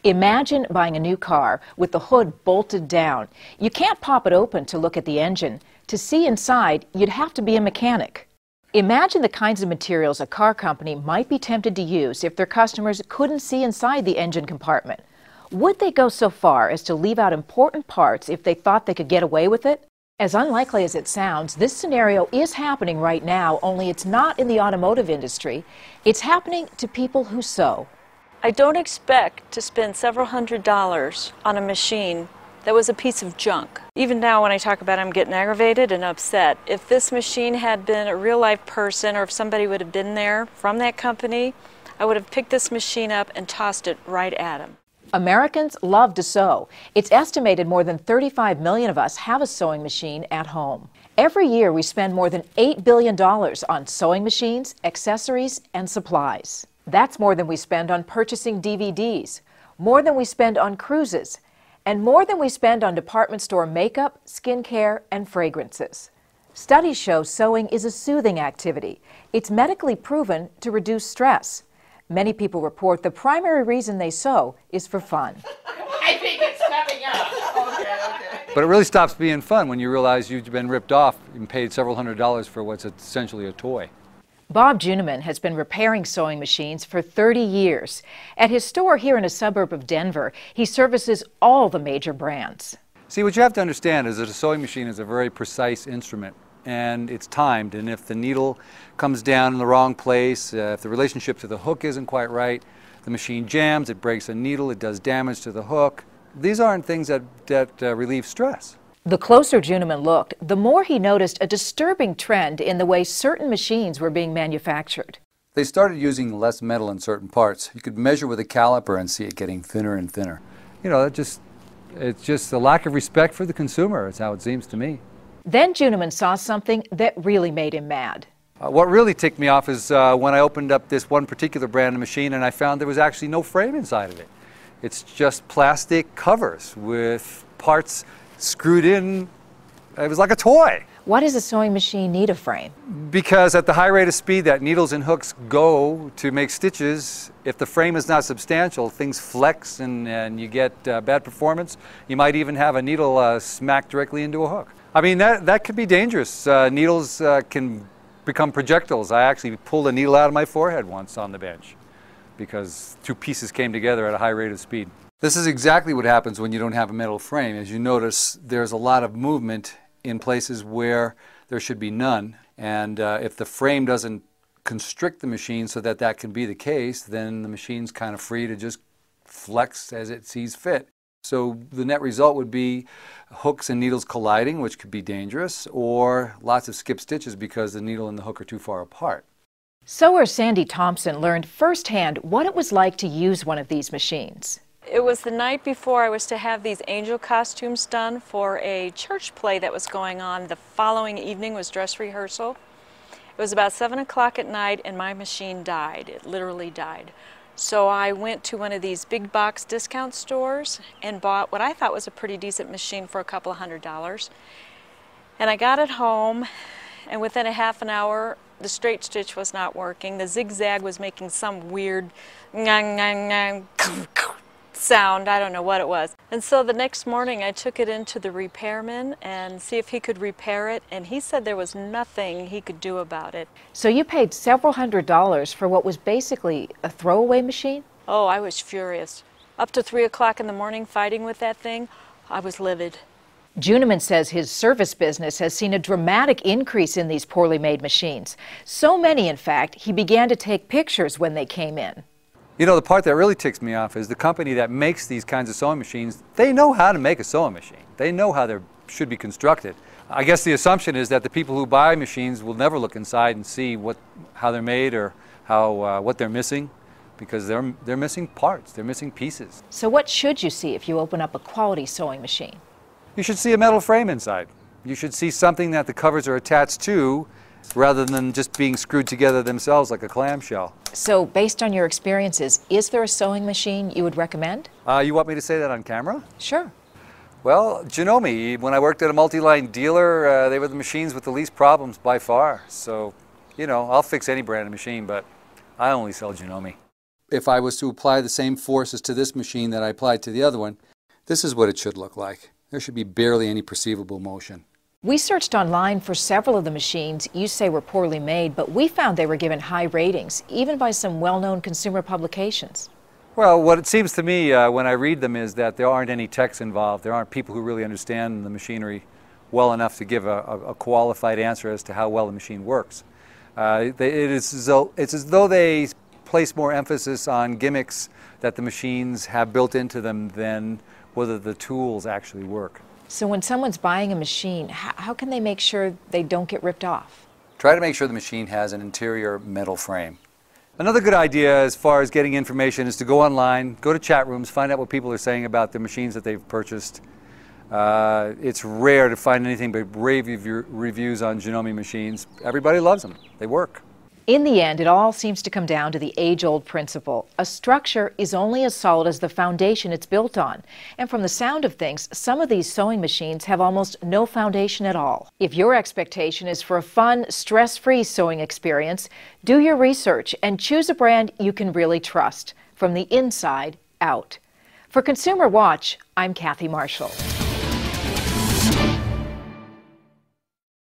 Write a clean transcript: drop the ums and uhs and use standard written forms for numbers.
Imagine buying a new car with the hood bolted down. You can't pop it open to look at the engine. To see inside, you'd have to be a mechanic. Imagine the kinds of materials a car company might be tempted to use if their customers couldn't see inside the engine compartment. Would they go so far as to leave out important parts if they thought they could get away with it? As unlikely as it sounds, this scenario is happening right now, only it's not in the automotive industry. It's happening to people who sew. I don't expect to spend several $100s on a machine that was a piece of junk. Even now when I talk about it, I'm getting aggravated and upset. If this machine had been a real-life person, or if somebody would have been there from that company, I would have picked this machine up and tossed it right at them. Americans love to sew. It's estimated more than 35 million of us have a sewing machine at home. Every year we spend more than $8 billion on sewing machines, accessories, and supplies. That's more than we spend on purchasing DVDs, more than we spend on cruises, and more than we spend on department store makeup, skincare, and fragrances. Studies show sewing is a soothing activity. It's medically proven to reduce stress. Many people report the primary reason they sew is for fun. I think it's coming up. Okay. But it really stops being fun when you realize you've been ripped off and paid several $100s for what's essentially a toy. Bob Juniman has been repairing sewing machines for 30 years. At his store here in a suburb of Denver, he services all the major brands. See, what you have to understand is that a sewing machine is a very precise instrument, and it's timed, and if the needle comes down in the wrong place, if the relationship to the hook isn't quite right, the machine jams, it breaks a needle, it does damage to the hook. These aren't things that relieve stress. The closer Juniman looked, the more he noticed a disturbing trend in the way certain machines were being manufactured. They started using less metal in certain parts. You could measure with a caliper and see it getting thinner and thinner. You know, it's just a lack of respect for the consumer, is how it seems to me. Then Juniman saw something that really made him mad. What really ticked me off is when I opened up this one particular brand of machine and I found there was actually no frame inside of it. It's just plastic covers with parts screwed in. It was like a toy. Why does a sewing machine need a frame? Because at the high rate of speed that needles and hooks go to make stitches, if the frame is not substantial, things flex and you get bad performance. You might even have a needle smack directly into a hook. I mean, that could be dangerous. Needles can become projectiles. I actually pulled a needle out of my forehead once on the bench because two pieces came together at a high rate of speed. This is exactly what happens when you don't have a metal frame. As you notice, there's a lot of movement in places where there should be none. And if the frame doesn't constrict the machine so that that can be the case, then the machine's kind of free to just flex as it sees fit. So the net result would be hooks and needles colliding, which could be dangerous, or lots of skip stitches because the needle and the hook are too far apart. Sewer Sandy Thompson learned firsthand what it was like to use one of these machines. It was the night before I was to have these angel costumes done for a church play that was going on. The following evening was dress rehearsal. It was about 7 o'clock at night and my machine died. It literally died. So I went to one of these big box discount stores and bought what I thought was a pretty decent machine for a couple of $100s. And I got it home, and within a half an hour, the straight stitch was not working. The zigzag was making some weird sound. I don't know what it was. And so the next morning I took it into the repairman and see if he could repair it, and he said there was nothing he could do about it. So you paid several $100s for what was basically a throwaway machine? Oh, I was furious. Up to 3 o'clock in the morning fighting with that thing, I was livid. Juniman says his service business has seen a dramatic increase in these poorly made machines. So many, in fact, he began to take pictures when they came in. You know, the part that really ticks me off is the company that makes these kinds of sewing machines, they know how to make a sewing machine. They know how they should be constructed. I guess the assumption is that the people who buy machines will never look inside and see how they're made or what they're missing, because they're missing parts, they're missing pieces. So what should you see if you open up a quality sewing machine? You should see a metal frame inside. You should see something that the covers are attached to rather than just being screwed together themselves like a clamshell. So based on your experiences, is there a sewing machine you would recommend? You want me to say that on camera? Sure. Well, Janome, when I worked at a multi-line dealer, they were the machines with the least problems by far. So, you know, I'll fix any brand of machine, but I only sell Janome. if I was to apply the same forces to this machine that I applied to the other one, this is what it should look like. There should be barely any perceivable motion. We searched online for several of the machines you say were poorly made, but we found they were given high ratings, even by some well-known consumer publications. Well, what it seems to me when I read them is that there aren't any techs involved. There aren't people who really understand the machinery well enough to give a qualified answer as to how well the machine works. It's as though they place more emphasis on gimmicks that the machines have built into them than whether the tools actually work. So when someone's buying a machine, how can they make sure they don't get ripped off? Try to make sure the machine has an interior metal frame. Another good idea as far as getting information is to go online, go to chat rooms, find out what people are saying about the machines that they've purchased. It's rare to find anything but rave reviews on Janome machines. Everybody loves them. They work. In the end, it all seems to come down to the age-old principle. A structure is only as solid as the foundation it's built on. And from the sound of things, some of these sewing machines have almost no foundation at all. If your expectation is for a fun, stress-free sewing experience, do your research and choose a brand you can really trust, from the inside out. For Consumer Watch, I'm Kathy Marshall.